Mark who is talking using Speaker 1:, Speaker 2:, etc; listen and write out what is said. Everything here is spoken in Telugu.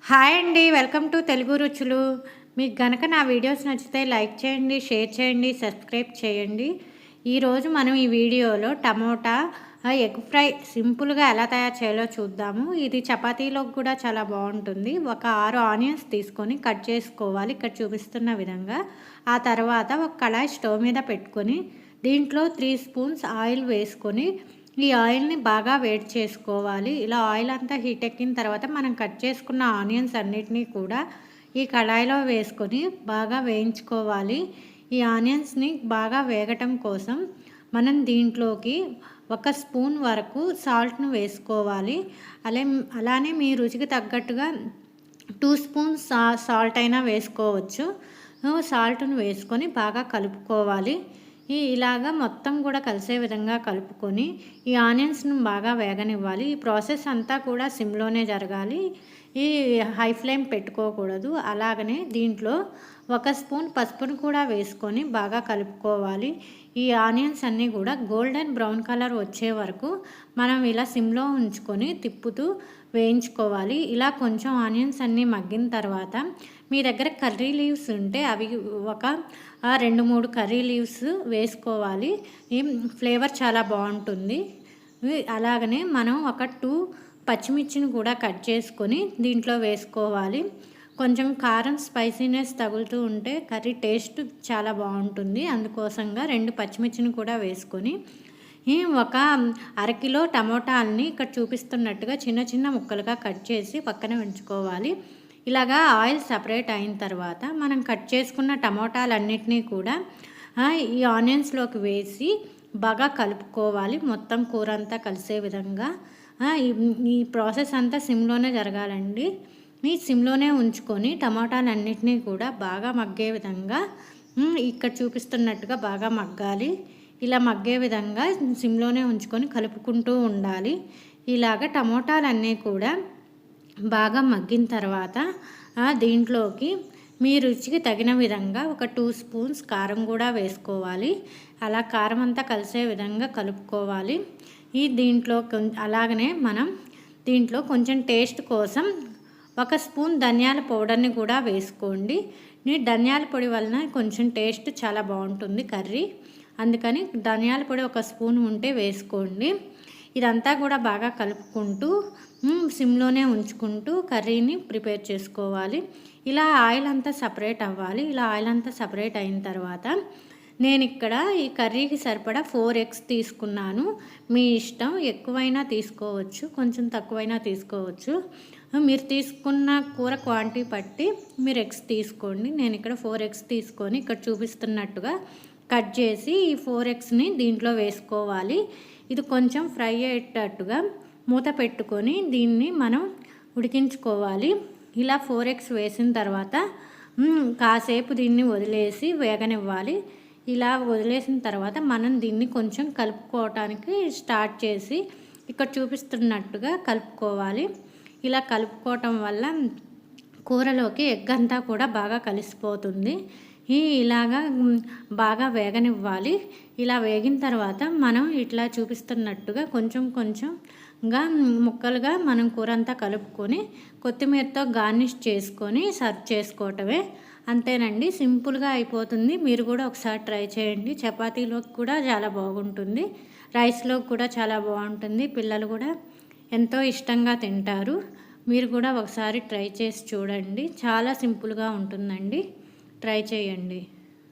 Speaker 1: హాయ్ అండి. వెల్కమ్ టు తెలుగు రుచులు. మీకు గనక నా వీడియోస్ నచ్చితే లైక్ చేయండి, షేర్ చేయండి, సబ్స్క్రైబ్ చేయండి. ఈరోజు మనం ఈ వీడియోలో టమోటా ఎగ్ ఫ్రై సింపుల్గా ఎలా తయారు చేయాలో చూద్దాము. ఇది చపాతీలోకి కూడా చాలా బాగుంటుంది. ఒక 6 ఆనియన్స్ తీసుకొని కట్ చేసుకోవాలి ఇక్కడ చూపిస్తున్న విధంగా. ఆ తర్వాత ఒక కళాయి స్టవ్ మీద పెట్టుకొని దీంట్లో 3 స్పూన్స్ ఆయిల్ వేసుకొని ఈ ఆయిల్ని బాగా వేడి చేసుకోవాలి. ఇలా ఆయిల్ అంతా హీట్ ఎక్కిన తర్వాత మనం కట్ చేసుకున్న ఆనియన్స్ అన్నిటినీ కూడా ఈ కళాయిలో వేసుకొని బాగా వేయించుకోవాలి. ఈ ఆనియన్స్ని బాగా వేగటం కోసం మనం దీంట్లోకి 1 స్పూన్ వరకు సాల్ట్ను వేసుకోవాలి. అలానే మీ రుచికి తగ్గట్టుగా 2 స్పూన్స్ సాల్ట్ అయినా వేసుకోవచ్చు. సాల్ట్ను వేసుకొని బాగా కలుపుకోవాలి. ఇలాగా మొత్తం కూడా కలిసే విధంగా కలుపుకొని ఈ ఆనియన్స్ను బాగా వేగనివ్వాలి. ఈ ప్రాసెస్ అంతా కూడా సిమ్లోనే జరగాలి. ఈ హై ఫ్లేమ్ పెట్టుకోకూడదు. అలాగనే దీంట్లో 1 స్పూన్ పసుపును కూడా వేసుకొని బాగా కలుపుకోవాలి. ఈ ఆనియన్స్ అన్నీ కూడా గోల్డెన్ బ్రౌన్ కలర్ వచ్చే వరకు మనం ఇలా సిమ్లో ఉంచుకొని తిప్పుతూ వేయించుకోవాలి. ఇలా కొంచెం ఆనియన్స్ అన్నీ మగ్గిన తర్వాత మీ దగ్గర కర్రీ లీవ్స్ ఉంటే అవి ఒక 2-3 కర్రీ లీవ్స్ వేసుకోవాలి. ఈ ఫ్లేవర్ చాలా బాగుంటుంది. అలాగనే మనం ఒక 2 పచ్చిమిర్చిని కూడా కట్ చేసుకొని దీంట్లో వేసుకోవాలి. కొంచెం కారం స్పైసీనెస్ తగులుతూ ఉంటే కర్రీ టేస్ట్ చాలా బాగుంటుంది. అందుకోసంగా 2 పచ్చిమిర్చిని కూడా వేసుకొని ఒక అరకిలో టమోటాలని ఇక్కడ చూపిస్తున్నట్టుగా చిన్న చిన్న ముక్కలుగా కట్ చేసి పక్కన ఉంచుకోవాలి. ఇలాగా ఆయిల్ సపరేట్ అయిన తర్వాత మనం కట్ చేసుకున్న టమోటాలన్నిటినీ కూడా ఈ ఆనియన్స్లోకి వేసి బాగా కలుపుకోవాలి. మొత్తం కూర అంతా కలిసే విధంగా ఈ ప్రాసెస్ అంతా సిమ్లోనే జరగాలండి. ఈ సిమ్లోనే ఉంచుకొని టమాటాలన్నిటినీ కూడా బాగా మగ్గే విధంగా ఇక్కడ చూపిస్తున్నట్టుగా బాగా మగ్గాలి. ఇలా మగ్గే విధంగా సిమ్లోనే ఉంచుకొని కలుపుకుంటూ ఉండాలి. ఇలాగ టమోటాలన్నీ కూడా బాగా మగ్గిన తర్వాత దీంట్లోకి మీ రుచికి తగిన విధంగా ఒక 2 స్పూన్స్ కారం కూడా వేసుకోవాలి. అలా కారం అంతా కలిసే విధంగా కలుపుకోవాలి. దీంట్లో అలాగనే మనం దీంట్లో కొంచెం టేస్ట్ కోసం 1 స్పూన్ ధనియాల పౌడర్ని కూడా వేసుకోండి. ధనియాల పొడి వలన కొంచెం టేస్ట్ చాలా బాగుంటుంది కర్రీ. అందుకని ధనియాల పొడి 1 స్పూన్ ఉంటే వేసుకోండి. ఇదంతా కూడా బాగా కలుపుకుంటూ సిమ్లోనే ఉంచుకుంటూ కర్రీని ప్రిపేర్ చేసుకోవాలి. ఇలా ఆయిల్ అంతా సపరేట్ అవ్వాలి. ఇలా ఆయిల్ అంతా సపరేట్ అయిన తర్వాత నేను ఇక్కడ ఈ కర్రీకి సరిపడా 4 ఎగ్స్ తీసుకున్నాను. మీ ఇష్టం, ఎక్కువైనా తీసుకోవచ్చు, కొంచెం తక్కువైనా తీసుకోవచ్చు. మీరు తీసుకున్న కూర క్వాంటిటీ బట్టి మీరు ఎగ్స్ తీసుకోండి. నేను ఇక్కడ 4 ఎగ్స్ తీసుకొని ఇక్కడ చూపిస్తున్నట్టుగా కట్ చేసి ఈ 4 ఎగ్స్ని దీంట్లో వేసుకోవాలి. ఇది కొంచెం ఫ్రై అయ్యేటట్టుగా మూత పెట్టుకొని దీన్ని మనం ఉడికించుకోవాలి. ఇలా 4 ఎగ్స్ వేసిన తర్వాత కాసేపు దీన్ని వదిలేసి వేగనివ్వాలి. ఇలా వదిలేసిన తర్వాత మనం దీన్ని కొంచెం కలుపుకోవటానికి స్టార్ట్ చేసి ఇక్కడ చూపిస్తున్నట్టుగా కలుపుకోవాలి. ఇలా కలుపుకోవటం వల్ల కూరలోకి ఎగ్ అంతా కూడా బాగా కలిసిపోతుంది. ఇలాగా బాగా వేగనివ్వాలి. ఇలా వేగిన తర్వాత మనం ఇట్లా చూపిస్తున్నట్టుగా కొంచెం కొంచెంగా ముక్కలుగా మనం కూర అంతా కలుపుకొని కొత్తిమీరతో గార్నిష్ చేసుకొని సర్వ్ చేసుకోవటమే. అంతేనండి, సింపుల్గా అయిపోతుంది. మీరు కూడా ఒకసారి ట్రై చేయండి. చపాతీలోకి కూడా చాలా బాగుంటుంది, రైస్లోకి కూడా చాలా బాగుంటుంది. పిల్లలు కూడా ఎంతో ఇష్టంగా తింటారు. మీరు కూడా ఒకసారి ట్రై చేసి చూడండి. చాలా సింపుల్గా ఉంటుందండి. ట్రై చేయండి.